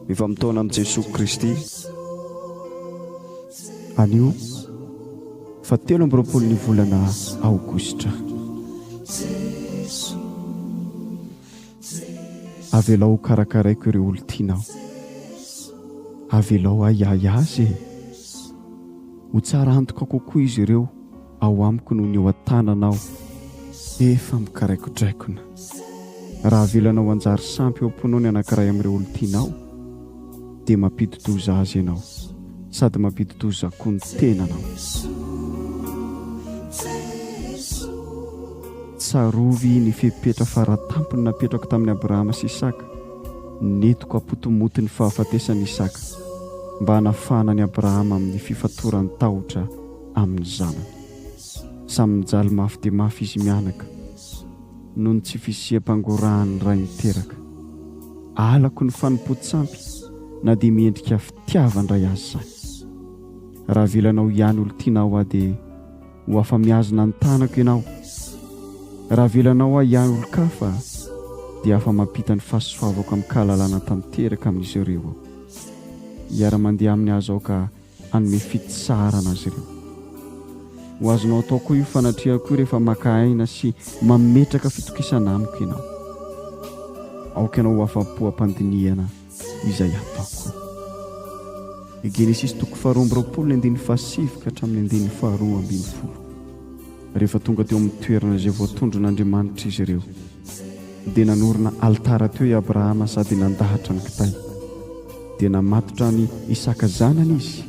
Mifamotoana am Jesoa Kristy. Anio 17 volana aogositra. Avelao hokarakaraiko ireo olon-tianao. Avelao hiahy azy ho tsara antoka kokoa izy ireo ao amiko noho ny eo an-tananao efa mikarainkona. Raha avelanao hanjary sampy eo am-ponao ny anankiray amin'ireo olon-tianao dia mampidi-doza azy ianao sady mampidi-doza koa ny tenanao. Tsarovy ny fepetra faratampony napetrako tamin'ny Abrahama sy Isaka, netiko apotomoty ny fahafatesany Isaka mba hanafana ny Abrahama amin'ny fifatorany tahotra amin'ny zanany. Samy mijaly mafy dia mafy izy mianaka noho ny tsy fisiam-pangorahany ray miteraka. Alako ny fanompo-tsampy na dia miendrika fitiavandray azy zany. Raha avelanao ihany olon-tianao aho dia ho afa-miazona ny tanako ianao. Raha avelanao aho ihany olon-kafa dia afa mampita ny fahasoavako amin'ny kahalalana tanteraka amin'izy ireo. Hiara-mandeha amin'ny azo ka hanome fitsarana azy ireo. Ho azonao atao koa io fanatrehako io rehefa maka aina sy mametraka fitokisana amiko ianao. Aoka ianao ho afa-po ampandinihana izay ataoko. Genesis 2:20 ka hatramin'ny 2:12. Rehefa tonga teo amin'ny toerana izay voatondron'Andriamanitra izy ireo dia nanorina altara teo i Abrahama sady nandahatra ny kitay. Dia namatotra ny Isaka zanany izy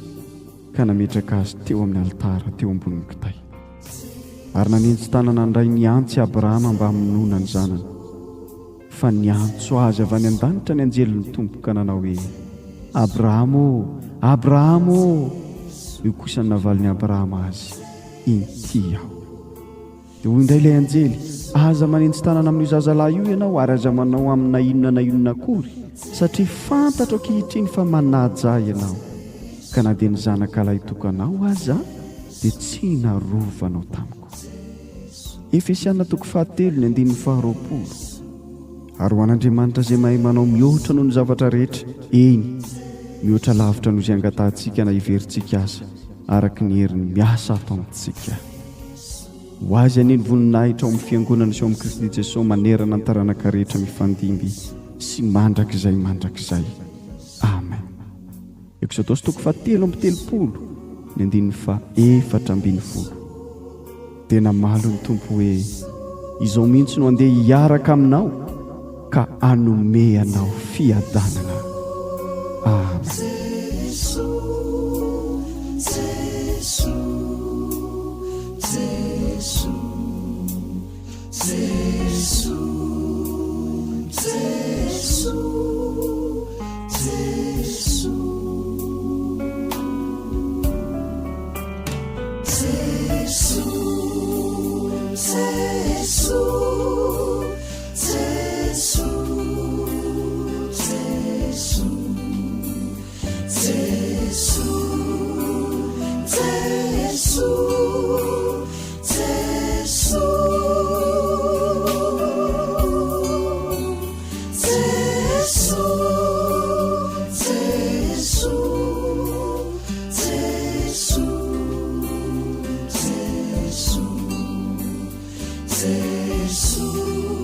ka nametraka azy teo amin'ny altara teo ambonin'ny kitay. Ary nanenjy tanana ndray niantsy Abrahama mba hamonoana ny zanany. Fa niantso azy avy any an-danitra ny anjelin'ny tompoka nanao hoe Abrahamo, Abrahamo. Io kosa ny navalin'ny Abrahama azy, inty aho. Dia hoy indray ilay anjely, aza manenjy tanana amin'io zazalahy io ianao ary aza manao amina inona na inona akory, satria fantatro ankehitriny fa manaja ianao. Ka na dia ny zanakalahy tokanao aza dia tsy narovanao tamiko. Efesiana 4:20. Ary ho an'Andriamanitra izay mahay manao mihoatra noho ny zavatra rehetra, eny mihoatra lavitra noho izay angatantsika na iverintsika azy araka ny heriny miasa ataontsika. Ho azy aneny voninahitra ao amin'ny fiangonana sy ao amin'ny Kristy Jesoa manerana ny taranaka rehetra mifandimby sy mandrakizay. Amen. Exodus 7:4. Tena malo ny tompo hoe izao mihitsy no andeha hiaraka aminao ka hanome anao fiadanana. Amen. Jesoa